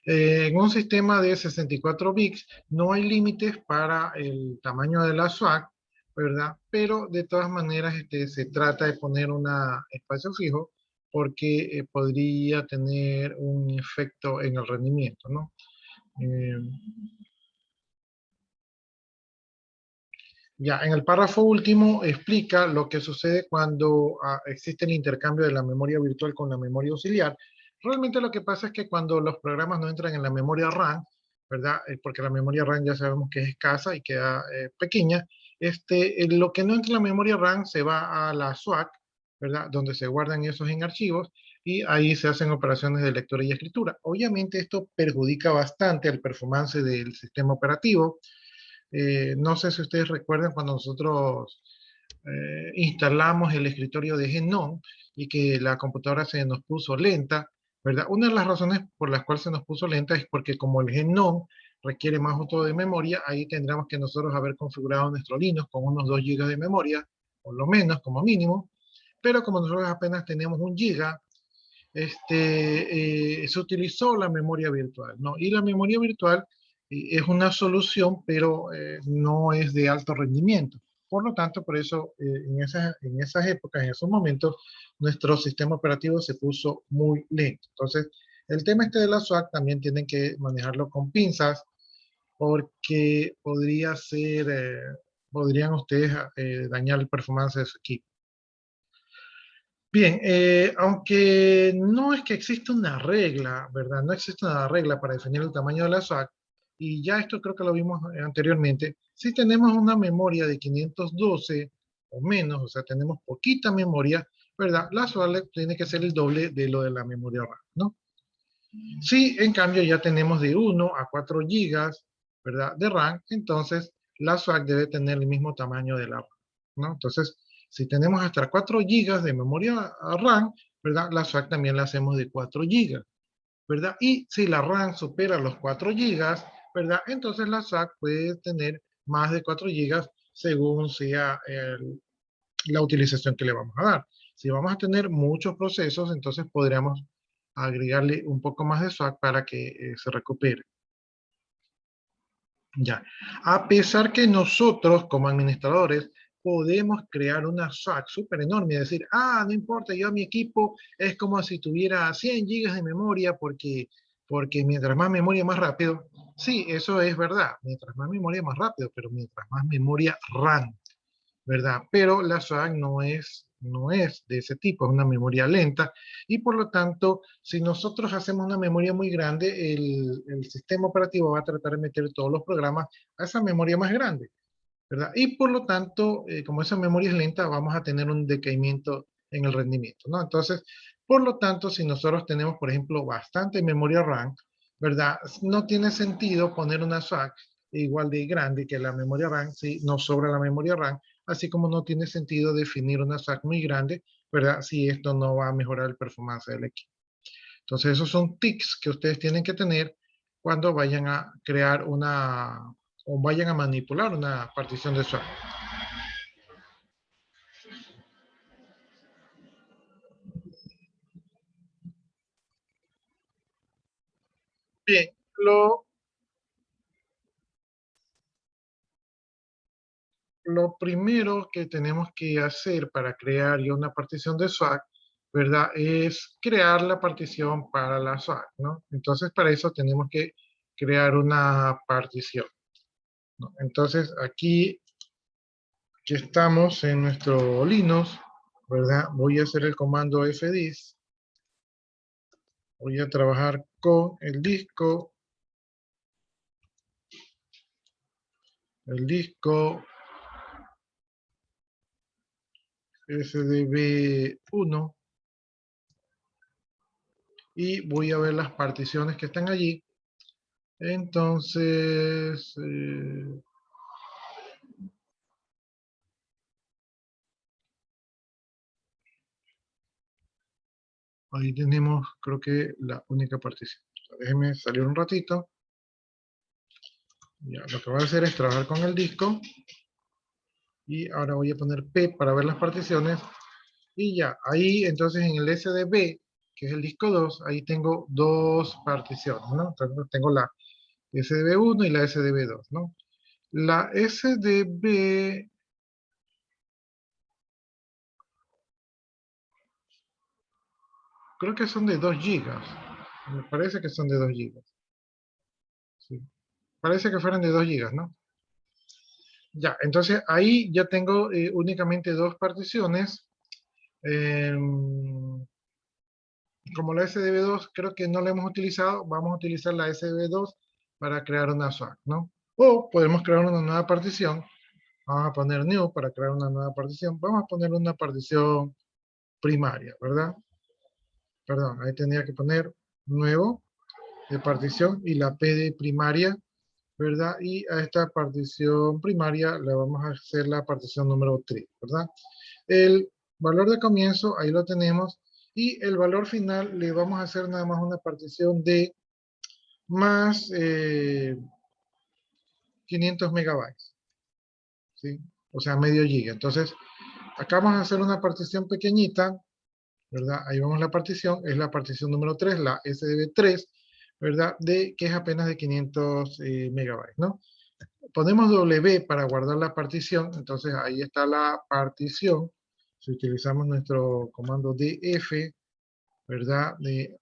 En un sistema de 64 bits no hay límites para el tamaño de la SWAC, ¿verdad? Pero de todas maneras se trata de poner un espacio fijo porque podría tener un efecto en el rendimiento, ¿no? Eh, Ya, en el párrafo último explica lo que sucede cuando existe el intercambio de la memoria virtual con la memoria auxiliar. Realmente lo que pasa es que cuando los programas no entran en la memoria RAM, ¿verdad? Porque la memoria RAM ya sabemos que es escasa y queda pequeña. Lo que no entra en la memoria RAM se va a la SWAC, ¿verdad? Donde se guardan esos en archivos y ahí se hacen operaciones de lectura y escritura. Obviamente esto perjudica bastante el performance del sistema operativo. No sé si ustedes recuerdan cuando nosotros instalamos el escritorio de Genome y que la computadora se nos puso lenta, ¿verdad? Una de las razones por las cuales se nos puso lenta es porque como el Genome requiere más uso de memoria, ahí tendríamos que nosotros haber configurado nuestro Linux con unos 2 GB de memoria, por lo menos como mínimo, pero como nosotros apenas tenemos 1 GB, se utilizó la memoria virtual, ¿no? Y la memoria virtual es una solución, pero no es de alto rendimiento. Por lo tanto, por eso en esas épocas, en esos momentos, nuestro sistema operativo se puso muy lento. Entonces, el tema de la SWAC también tienen que manejarlo con pinzas porque podrían ustedes dañar el performance de su equipo. Bien, aunque no es que exista una regla, ¿verdad? No existe una regla para definir el tamaño de la SWAC, y ya esto creo que lo vimos anteriormente. Si tenemos una memoria de 512 o menos, o sea, tenemos poquita memoria, ¿verdad? La SWAC tiene que ser el doble de lo de la memoria RAM, ¿no? Si en cambio ya tenemos de 1 a 4 gigas, ¿verdad? De RAM, entonces la SWAC debe tener el mismo tamaño de la RAM, ¿no? Entonces, si tenemos hasta 4 gigas de memoria RAM, ¿verdad? La SWAC también la hacemos de 4 gigas, ¿verdad? Y si la RAM supera los 4 gigas, ¿verdad? Entonces la SWAC puede tener más de 4 gigas según sea la utilización que le vamos a dar. Si vamos a tener muchos procesos, entonces podríamos agregarle un poco más de swag para que se recupere. Ya. A pesar que nosotros como administradores podemos crear una swag súper enorme y decir, no importa, yo mi equipo es como si tuviera 100 gigas de memoria porque mientras más memoria más rápido. Sí, eso es verdad, mientras más memoria más rápido, pero mientras más memoria RAM, ¿verdad? Pero la SWAG no es de ese tipo, es una memoria lenta y por lo tanto, si nosotros hacemos una memoria muy grande, el sistema operativo va a tratar de meter todos los programas a esa memoria más grande, ¿verdad? Y por lo tanto, como esa memoria es lenta, vamos a tener un decaimiento en el rendimiento, ¿no? Entonces, por lo tanto, si nosotros tenemos, por ejemplo, bastante memoria RAM, ¿verdad? No tiene sentido poner una SWAC igual de grande que la memoria RAM si nos sobra la memoria RAM, así como no tiene sentido definir una SWAC muy grande, ¿verdad? Si esto no va a mejorar el performance del equipo. Entonces, esos son tics que ustedes tienen que tener cuando vayan a crear o vayan a manipular una partición de SWAC. Bien, lo primero que tenemos que hacer para crear ya una partición de SWAC, ¿verdad? Es crear la partición para la SWAC, ¿no? Entonces, para eso tenemos que crear una partición, ¿no? Entonces, aquí que estamos en nuestro Linux, ¿verdad? Voy a hacer el comando fdisk. Voy a trabajar con el disco SDB1 y voy a ver las particiones que están allí. Entonces, ahí tenemos, creo que la única partición. Déjenme salir un ratito. Ya, lo que voy a hacer es trabajar con el disco. Y ahora voy a poner P para ver las particiones. Y ya, ahí entonces en el SDB, que es el disco 2, ahí tengo dos particiones, ¿no? Entonces, tengo la SDB1 y la SDB2, ¿no? La SDB, creo que son de 2 gigas. Me parece que son de 2 gigas. Sí. Parece que fueran de 2 gigas, ¿no? Ya, entonces ahí ya tengo únicamente dos particiones. Como la SDB2 creo que no la hemos utilizado, vamos a utilizar la SDB2 para crear una SWAC, ¿no? O podemos crear una nueva partición. Vamos a poner new para crear una nueva partición. Vamos a poner una partición primaria, ¿verdad? Perdón, ahí tendría que poner nuevo de partición y la P de primaria, ¿verdad? Y a esta partición primaria le vamos a hacer la partición número 3, ¿verdad? El valor de comienzo, ahí lo tenemos. Y el valor final le vamos a hacer nada más una partición de más 500 megabytes, ¿sí? O sea, medio giga. Entonces, acá vamos a hacer una partición pequeñita, ¿verdad? Ahí vemos la partición, es la partición número 3, la SDB3, ¿verdad? Que es apenas de 500 megabytes, ¿no? Ponemos W para guardar la partición, entonces ahí está la partición. Si utilizamos nuestro comando df, ¿verdad?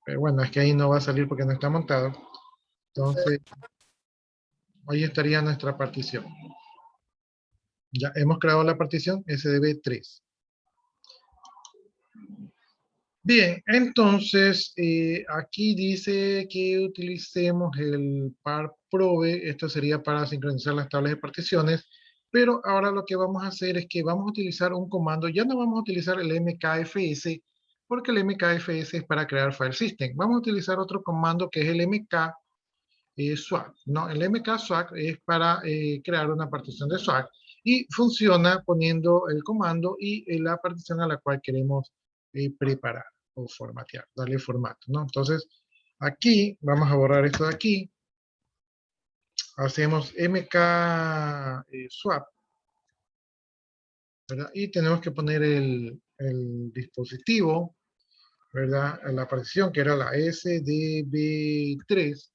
Pero bueno, es que ahí no va a salir porque no está montado. Entonces, ahí estaría nuestra partición. Ya hemos creado la partición SDB3. Bien, entonces aquí dice que utilicemos el parprobe. Esto sería para sincronizar las tablas de particiones. Pero ahora lo que vamos a hacer es que vamos a utilizar un comando. Ya no vamos a utilizar el mkfs, porque el mkfs es para crear file system. Vamos a utilizar otro comando que es el mk swap, ¿no? El mk-swap es para crear una partición de swap y funciona poniendo el comando y la partición a la cual queremos preparar o formatear, darle formato, ¿no? Entonces, aquí vamos a borrar esto de aquí, hacemos mk swap, ¿verdad? Y tenemos que poner el dispositivo, ¿verdad? La partición que era la SDB3,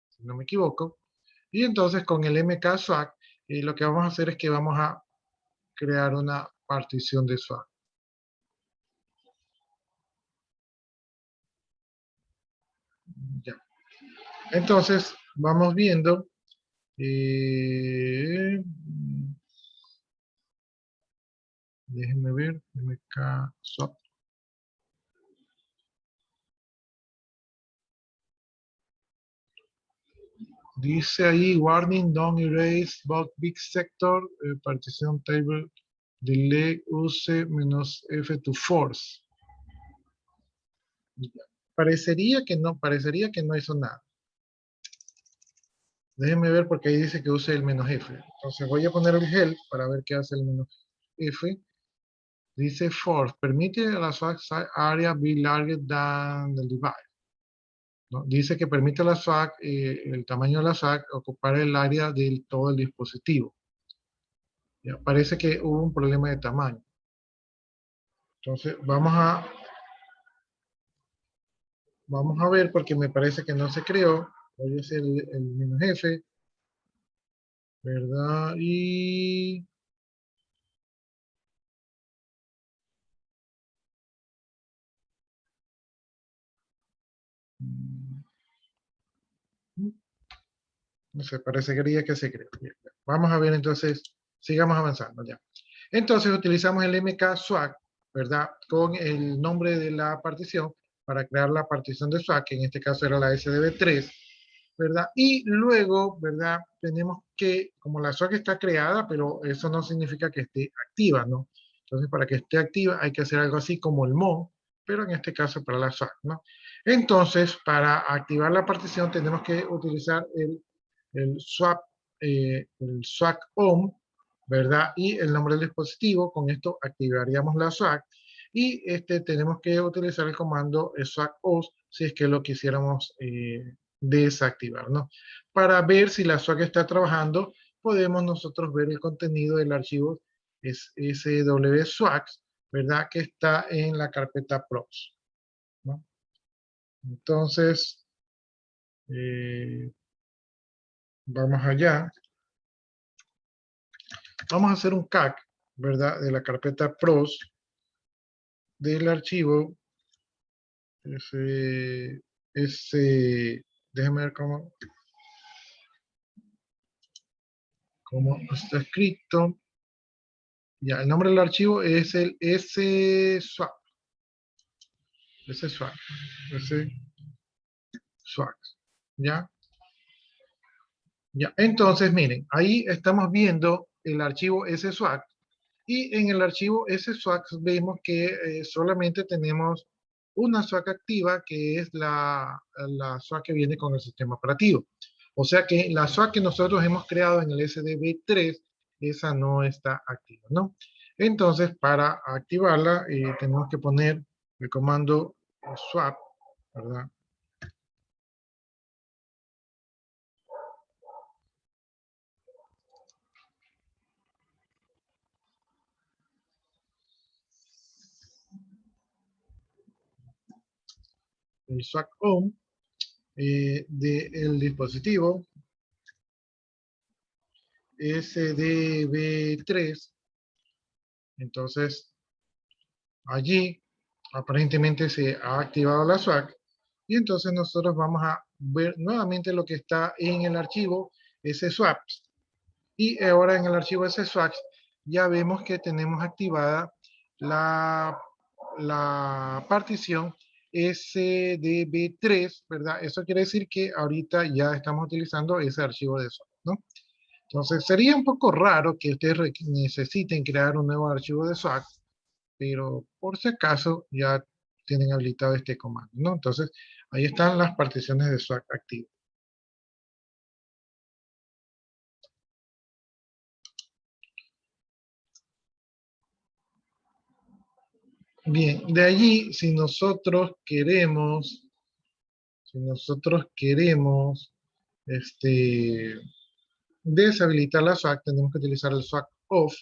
si no me equivoco. Y entonces con el mk-swap lo que vamos a hacer es que vamos a crear una partición de swap. Ya. Entonces vamos viendo. Déjenme ver. mk-swap. Dice ahí, warning, don't erase bulk big sector, partición table, delay, use -F to force. Parecería que no hizo nada. Déjenme ver porque ahí dice que use el "-F". Entonces voy a poner el help para ver qué hace el "-F". Dice force, permite a la swag area be larger than the device, ¿no? Dice que permite a la swag, el tamaño de la swag, ocupar el área de todo el dispositivo. Ya, parece que hubo un problema de tamaño. Entonces vamos a ver porque me parece que no se creó. voy a hacer el menos F, ¿verdad? Y no sé, parecería que se creó. Bien, vamos a ver entonces, sigamos avanzando ya. Entonces utilizamos el mk-swak, ¿verdad? Con el nombre de la partición para crear la partición de swak, que en este caso era la SDB3, ¿verdad? Y luego, ¿verdad? Tenemos que, como la swak está creada, pero eso no significa que esté activa, ¿no? Entonces, para que esté activa hay que hacer algo así como el mon, pero en este caso para la swak, ¿no? Entonces, para activar la partición tenemos que utilizar el swak on, ¿verdad? Y el nombre del dispositivo. Con esto activaríamos la swak. Y tenemos que utilizar el comando swak os si es que lo quisiéramos desactivar, ¿no? Para ver si la swak está trabajando, podemos nosotros ver el contenido del archivo swak, ¿verdad? Que está en la carpeta props, ¿no? Entonces, vamos allá. Vamos a hacer un CAC, ¿verdad? De la carpeta pros del archivo. Déjeme ver cómo está escrito. Ya, el nombre del archivo es el swap. Swap. Swap. ¿Ya? Ya. Entonces, miren, ahí estamos viendo el archivo swap. Y en el archivo swak vemos que solamente tenemos una swak activa, que es la swak que viene con el sistema operativo. O sea que la swak que nosotros hemos creado en el SDB3, esa no está activa, ¿no? Entonces, para activarla, tenemos que poner el comando swap, ¿verdad? El swap on del dispositivo SDB3. Entonces, allí aparentemente se ha activado la swak y entonces nosotros vamos a ver nuevamente lo que está en el archivo swaps. Y ahora en el archivo swaps ya vemos que tenemos activada la partición SDB3, ¿verdad? Eso quiere decir que ahorita ya estamos utilizando ese archivo de swap, ¿no? Entonces sería un poco raro que ustedes necesiten crear un nuevo archivo de swap, pero por si acaso ya tienen habilitado este comando, ¿no? Entonces, ahí están las particiones de swak activas. Bien, de allí, si nosotros queremos deshabilitar la swak, tenemos que utilizar el swak off.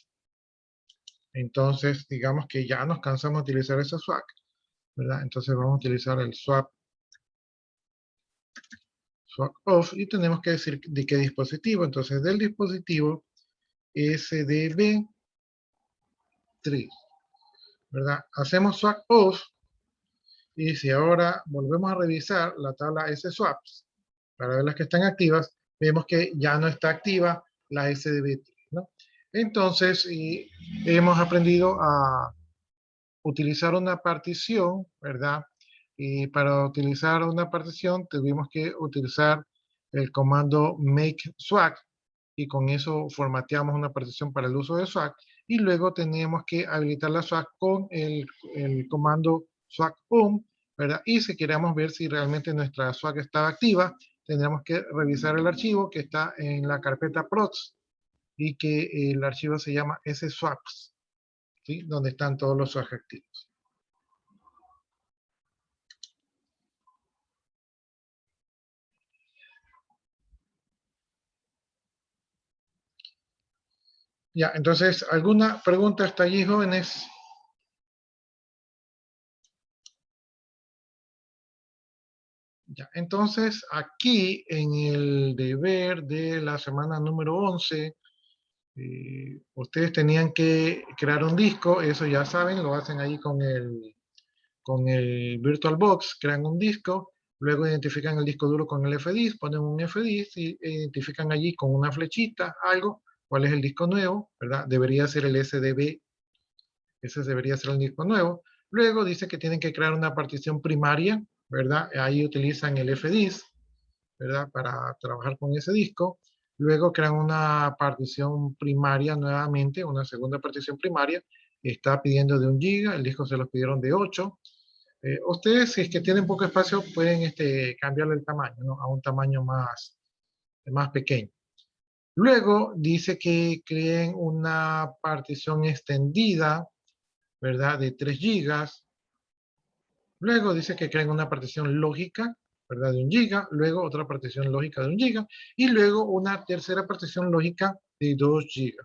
Entonces, digamos que ya nos cansamos de utilizar esa swak, ¿verdad? Entonces vamos a utilizar el swak off y tenemos que decir de qué dispositivo. Entonces, del dispositivo SDB3, ¿verdad? Hacemos swap off y si ahora volvemos a revisar la tabla swaps para ver las que están activas, vemos que ya no está activa la SDB3, ¿no? Entonces, hemos aprendido a utilizar una partición, ¿verdad? Y para utilizar una partición tuvimos que utilizar el comando make swak y con eso formateamos una partición para el uso de swak y luego tenemos que habilitar la swak con el comando swak on, ¿verdad? Y si queremos ver si realmente nuestra swak estaba activa, tendremos que revisar el archivo que está en la carpeta procs y que el archivo se llama swaps, ¿sí? Donde están todos los swak activos. Ya, entonces, ¿alguna pregunta hasta allí, jóvenes? Ya, entonces, aquí en el deber de la semana número 11, ustedes tenían que crear un disco, eso ya saben, lo hacen ahí con el VirtualBox, crean un disco, luego identifican el disco duro con el FDIS, ponen un FDIS y identifican allí con una flechita, algo, cuál es el disco nuevo, ¿verdad? Debería ser el SDB, ese debería ser el disco nuevo. Luego dice que tienen que crear una partición primaria, ¿verdad? Ahí utilizan el FDIS, ¿verdad? Para trabajar con ese disco. Luego crean una partición primaria nuevamente, una segunda partición primaria. Está pidiendo de 1 GB, el disco se los pidieron de 8. Ustedes, si es que tienen poco espacio, pueden cambiarle el tamaño, ¿no? A un tamaño más pequeño. Luego dice que creen una partición extendida, ¿verdad? De 3 GB. Luego dice que creen una partición lógica, ¿verdad? De 1 GB. Luego otra partición lógica de 1 GB. Y luego una tercera partición lógica de 2 GB.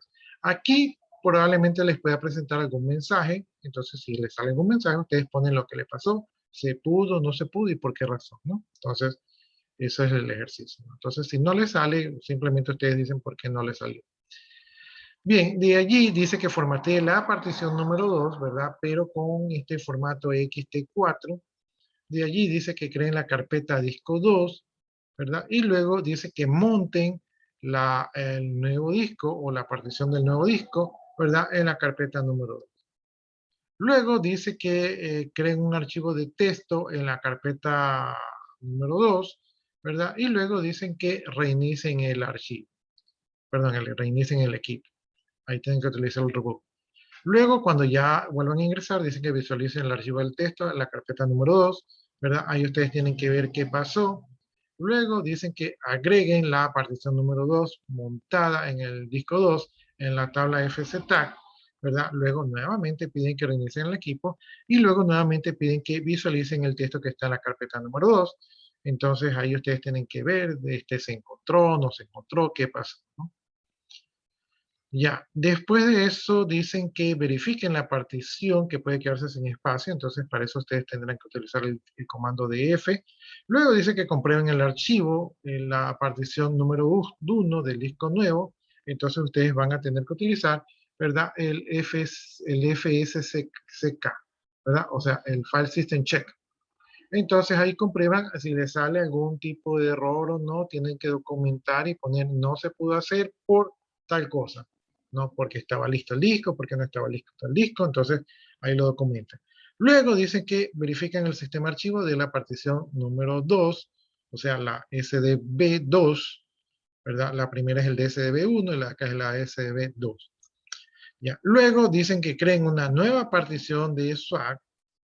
Aquí probablemente les pueda presentar algún mensaje. Entonces, si les sale algún mensaje, ustedes ponen lo que le pasó. Se pudo, no se pudo y por qué razón, ¿no? Entonces, eso es el ejercicio, ¿no? Entonces, si no les sale, simplemente ustedes dicen por qué no les salió. Bien, de allí dice que formatee la partición número 2, ¿verdad? Pero con este formato XT4. De allí dice que creen la carpeta disco 2, ¿verdad? Y luego dice que monten el nuevo disco o la partición del nuevo disco, ¿verdad? En la carpeta número 2. Luego dice que creen un archivo de texto en la carpeta número 2, ¿verdad? Y luego dicen que reinicien el archivo, perdón, reinicien el equipo. Ahí tienen que utilizar el robot. Luego, cuando ya vuelvan a ingresar, dicen que visualicen el archivo del texto en la carpeta número 2, ¿verdad? Ahí ustedes tienen que ver qué pasó. Luego dicen que agreguen la partición número 2 montada en el disco 2 en la tabla FCTAC, ¿verdad? Luego nuevamente piden que reinicien el equipo y luego nuevamente piden que visualicen el texto que está en la carpeta número 2. Entonces ahí ustedes tienen que ver, se encontró, no se encontró, qué pasó, ¿no? Ya, después de eso dicen que verifiquen la partición que puede quedarse sin espacio, entonces para eso ustedes tendrán que utilizar el comando de F. Luego dice que comprueben el archivo en la partición número 1 del disco nuevo, entonces ustedes van a tener que utilizar, ¿verdad? El FSCK, ¿verdad? O sea, el File System Check. Entonces ahí comprueban si les sale algún tipo de error o no, tienen que documentar y poner no se pudo hacer por tal cosa, no porque estaba listo el disco, porque no estaba listo el disco, entonces ahí lo documentan. Luego dicen que verifican el sistema archivo de la partición número 2, o sea, la SDB2, ¿verdad? La primera es el DSDB1 y la acá es la SDB2. Ya. Luego dicen que creen una nueva partición de SWAG.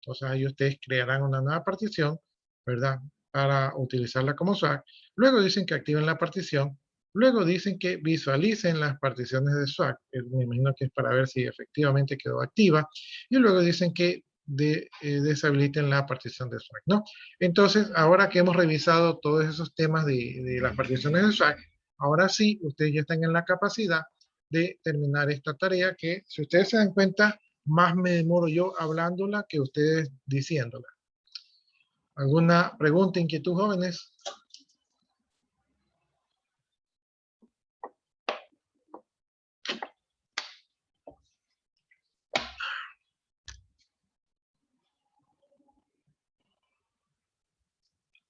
O sea, ahí ustedes crearán una nueva partición, ¿verdad? Para utilizarla como SWAG. Luego dicen que activen la partición. Luego dicen que visualicen las particiones de SWAG. Me imagino que es para ver si efectivamente quedó activa. Y luego dicen que deshabiliten la partición de SWAG, ¿no? Entonces, ahora que hemos revisado todos esos temas de las particiones de SWAG, ahora sí, ustedes ya están en la capacidad de terminar esta tarea que, si ustedes se dan cuenta, más me demoro yo hablándola que ustedes diciéndola. ¿Alguna pregunta, inquietud, jóvenes?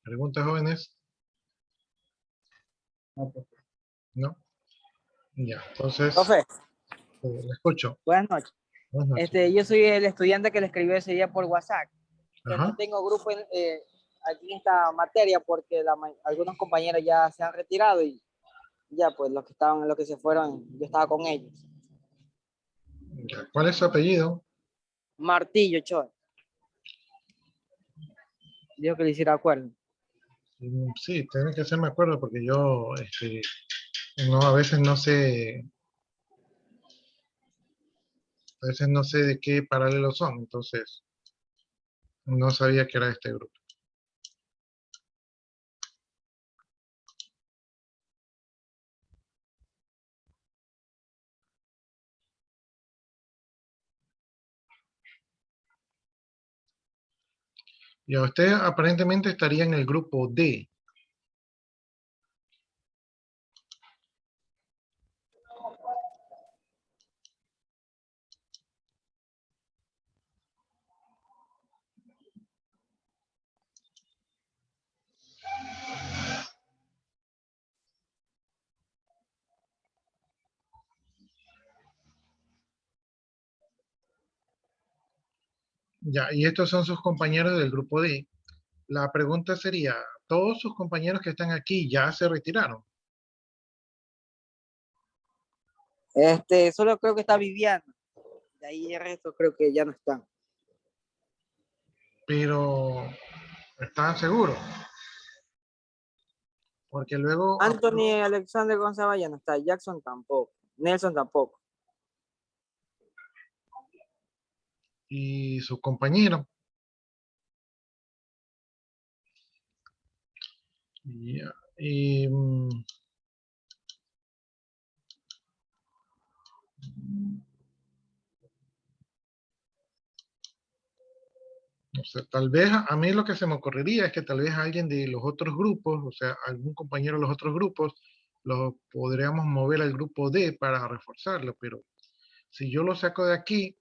¿Preguntas, jóvenes? ¿No? Ya, entonces, Profe, la escucho. buenas noches. Buenas noches. Yo soy el estudiante que le escribió ese día por WhatsApp, que no Ajá. tengo grupo aquí en esta materia porque algunos compañeros ya se han retirado y ya pues los que se fueron, yo estaba con ellos. Ya. ¿Cuál es su apellido? Martillo, Choy. Dijo que le hiciera acuerdo. Sí, tiene que hacerme acuerdo porque yo, no, a veces no sé de qué paralelos son, entonces no sabía que era este grupo. Y a usted aparentemente estaría en el grupo D. Ya, y estos son sus compañeros del grupo D. La pregunta sería, ¿todos sus compañeros que están aquí ya se retiraron? Solo creo que está Viviana. De ahí el resto creo que ya no están. Pero, ¿están seguros? Porque luego, Anthony Alexander González ya no está. Jackson tampoco. Nelson tampoco. y sus compañeros. Ya, y, no sé, tal vez a mí lo que se me ocurriría es que tal vez alguien de los otros grupos, o sea, algún compañero de los otros grupos, lo podríamos mover al grupo D para reforzarlo, pero si yo lo saco de aquí,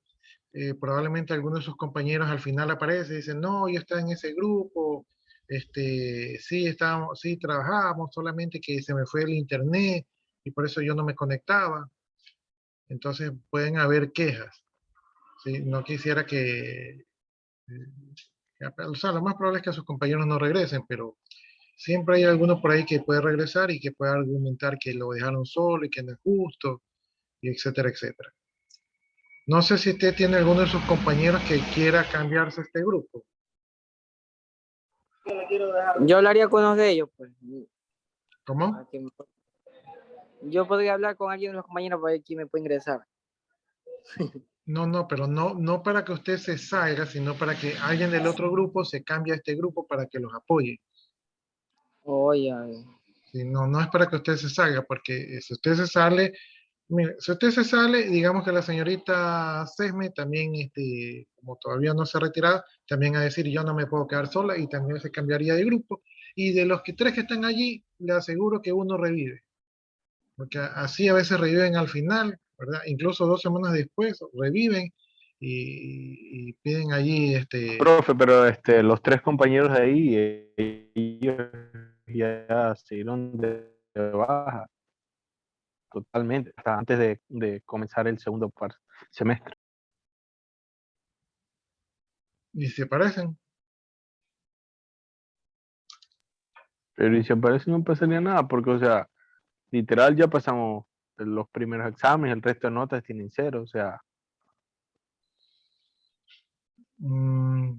probablemente alguno de sus compañeros al final aparece y dice, no, yo estaba en ese grupo, sí, estábamos, sí, trabajábamos, solamente que se me fue el internet y por eso yo no me conectaba. Entonces pueden haber quejas. ¿Sí? No quisiera o sea, lo más probable es que sus compañeros no regresen, pero siempre hay alguno por ahí que puede regresar y que puede argumentar que lo dejaron solo y que no es justo, y etcétera, etcétera. No sé si usted tiene alguno de sus compañeros que quiera cambiarse a este grupo. Yo hablaría con uno de ellos, pues. ¿Cómo? Yo podría hablar con alguien de los compañeros para ver quién me puede ingresar. No, no, pero no, no para que usted se salga, sino para que alguien del otro grupo se cambie a este grupo para que los apoye. Oye, ¿Sí? No, no es para que usted se salga, porque si usted se sale, mire, si usted se sale, digamos que la señorita Sesme también, como todavía no se ha retirado, también a decir yo no me puedo quedar sola y también se cambiaría de grupo. Y de los tres que están allí, le aseguro que uno revive, porque así a veces reviven al final, ¿verdad? Incluso 2 semanas después reviven y piden allí, Profe, pero los tres compañeros de ahí, ellos ya se dieron de baja totalmente, hasta antes de comenzar el segundo semestre. y se parecen. Pero y si aparece no pasaría nada, porque, o sea, literal ya pasamos los primeros exámenes, el resto de notas tienen 0, o sea. Mm,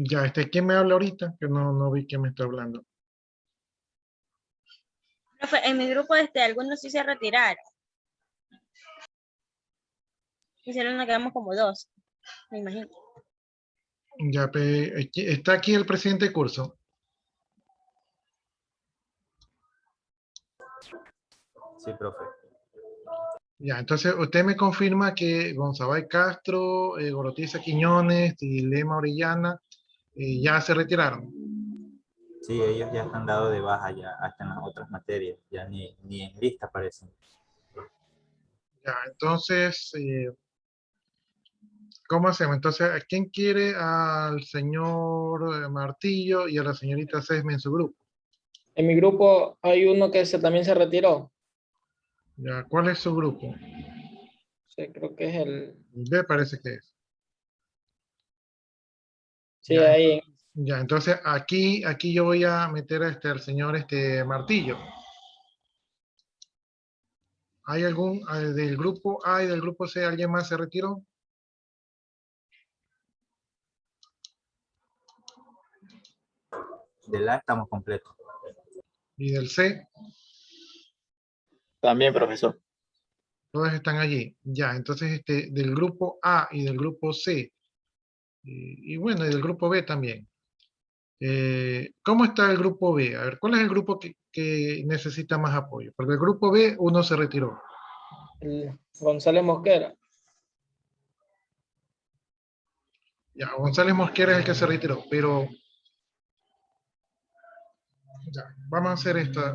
ya, ¿quién me habla ahorita? Que no vi quién me está hablando. Profe, en mi grupo algunos sí se retiraron. Hicieron una, quedamos como 2, me imagino. Ya, está aquí el presidente de curso. Sí, profe. Ya, entonces usted me confirma que Gonzabay Castro, Gorotiza Quiñones y Lema Orellana ya se retiraron. Sí, ellos ya están dados de baja ya hasta en las otras materias, ya ni en lista aparecen. Ya, entonces, ¿cómo hacemos? Entonces, ¿a quién quiere? Al señor Martillo y a la señorita Sesme en su grupo. En mi grupo hay uno que también se retiró. Ya, ¿cuál es su grupo? Sí, creo que es el... B parece que es. Sí, Ya, ahí. ya, entonces aquí yo voy a meter al señor Martillo. ¿Hay algún del grupo A y del grupo C, alguien más se retiró? De la estamos completos. ¿Y del C? También, profesor. Todos están allí. Ya, entonces del grupo A y del grupo C, y bueno, y del grupo B también. ¿Cómo está el grupo B? A ver, ¿cuál es el grupo que necesita más apoyo? Porque el grupo B, uno se retiró. El González Mosquera. Ya, González Mosquera es el que se retiró, pero ya, vamos a hacer esta.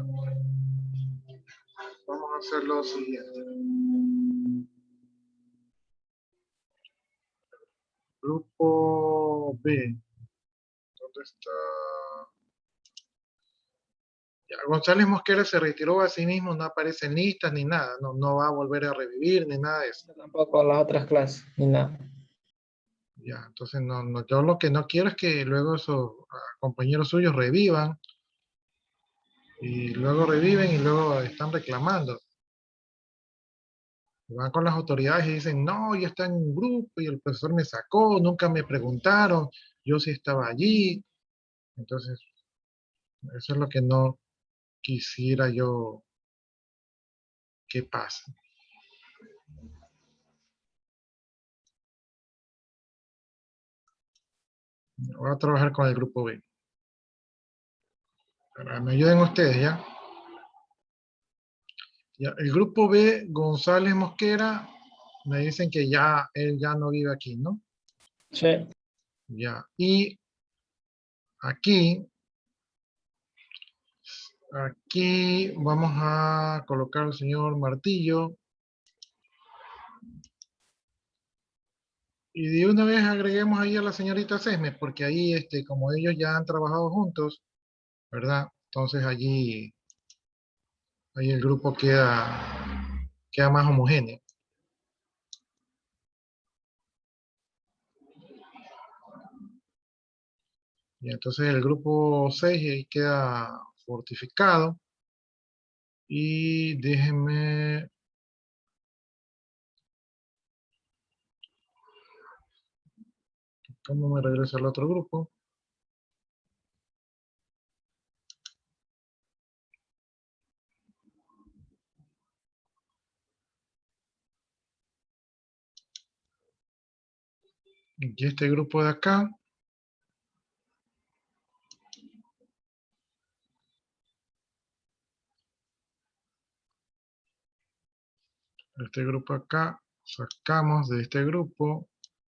Vamos a hacer lo siguiente. Grupo B. ¿Dónde está? Ya, González Mosquera se retiró a sí mismo, no aparece en listas ni nada, no, no va a volver a revivir ni nada de eso. Tampoco las otras clases, ni nada. Ya, entonces yo lo que no quiero es que luego esos compañeros suyos revivan y luego reviven y luego están reclamando. Van con las autoridades y dicen, no, yo estaba en un grupo y el profesor me sacó, nunca me preguntaron, yo sí estaba allí. Entonces, eso es lo que no quisiera yo que pase. Voy a trabajar con el grupo B. Me ayuden ustedes, ¿ya? Ya, el grupo B, González Mosquera, me dicen que ya él ya no vive aquí, ¿no? Sí. Ya, y aquí vamos a colocar al señor Martillo. Y de una vez agreguemos ahí a la señorita Sesme, porque ahí, como ellos ya han trabajado juntos, ¿verdad? Entonces allí el grupo queda más homogéneo. Y entonces el grupo 6 ahí queda fortificado. Y déjenme... ¿Cómo me regreso al otro grupo? Y este grupo de acá. Este grupo acá. Sacamos de este grupo,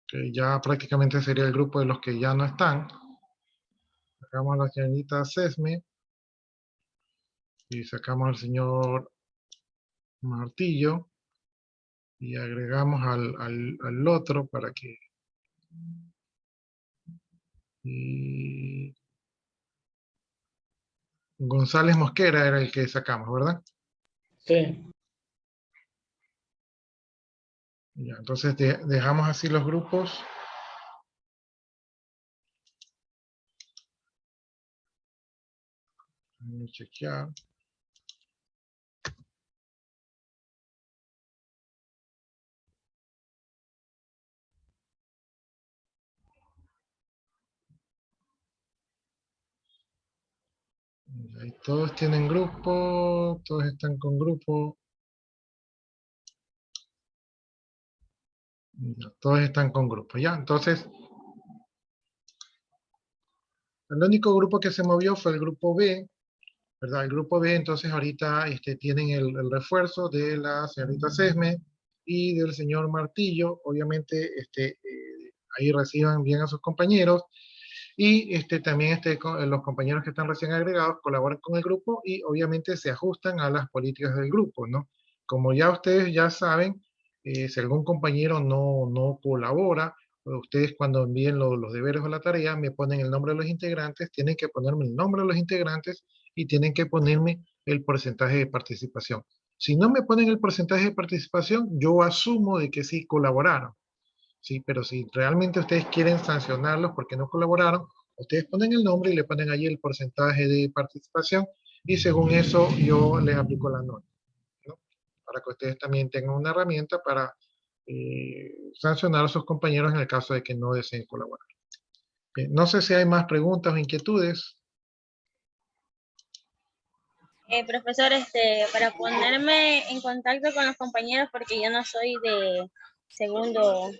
que ya prácticamente sería el grupo de los que ya no están. Sacamos a la señorita Sesme. Y sacamos al señor Martillo. Y agregamos al otro para que... Y González Mosquera era el que sacamos, ¿verdad? Sí. Ya, entonces dejamos así los grupos. Vamos a chequear. Y ahí todos tienen grupo, todos están con grupo. Ya, todos están con grupo, ya. Entonces, el único grupo que se movió fue el grupo B, ¿verdad? El grupo B, entonces ahorita tienen el refuerzo de la señorita Sesme y del señor Martillo. Obviamente, ahí reciban bien a sus compañeros. Y también los compañeros que están recién agregados colaboran con el grupo y obviamente se ajustan a las políticas del grupo, ¿no? Como ya ustedes ya saben, si algún compañero no colabora, ustedes cuando envíen los deberes o la tarea me ponen el nombre de los integrantes, tienen que ponerme el nombre de los integrantes y tienen que ponerme el porcentaje de participación. Si no me ponen el porcentaje de participación, yo asumo de que sí colaboraron. Sí, pero si realmente ustedes quieren sancionarlos porque no colaboraron, ustedes ponen el nombre y le ponen allí el porcentaje de participación y según eso yo les aplico la nota, ¿no? Para que ustedes también tengan una herramienta para sancionar a sus compañeros en el caso de que no deseen colaborar. No sé si hay más preguntas o inquietudes. Profesor, para ponerme en contacto con los compañeros, porque yo no soy de segundo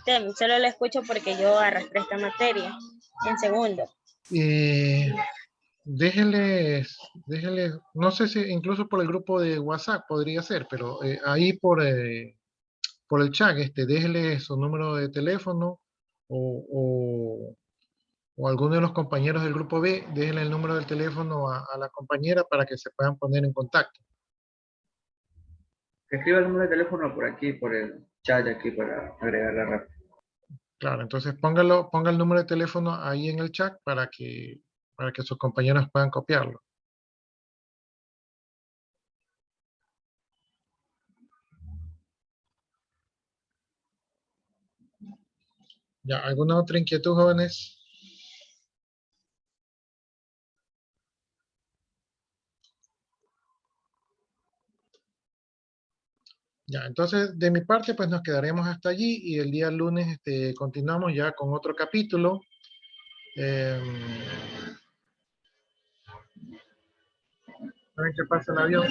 STEM, solo lo escucho porque yo arrastré esta materia en segundo. Déjenles, no sé si incluso por el grupo de WhatsApp podría ser, pero ahí por el chat, déjenle su número de teléfono o alguno de los compañeros del grupo B, déjenle el número del teléfono a la compañera para que se puedan poner en contacto. Que escriba el número de teléfono por aquí, por el chat de aquí para agregarla rápido. Claro, entonces ponga el número de teléfono ahí en el chat para que sus compañeros puedan copiarlo. Ya, ¿alguna otra inquietud, jóvenes? Ya, entonces de mi parte pues nos quedaremos hasta allí y el día lunes continuamos ya con otro capítulo. ¿Saben qué pasa el avión?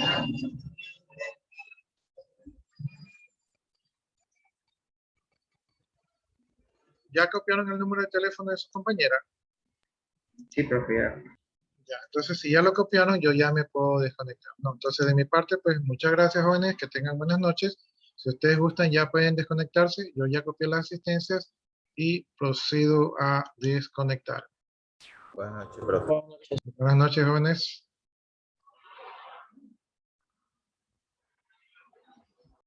¿Ya copiaron el número de teléfono de su compañera? Sí, profe, ya. Ya, entonces si ya lo copiaron, yo ya me puedo desconectar. No, entonces de mi parte, pues muchas gracias, jóvenes, que tengan buenas noches. Si ustedes gustan, ya pueden desconectarse. Yo ya copié las asistencias y procedo a desconectar. Buenas noches, profe. Buenas noches. Buenas noches, jóvenes.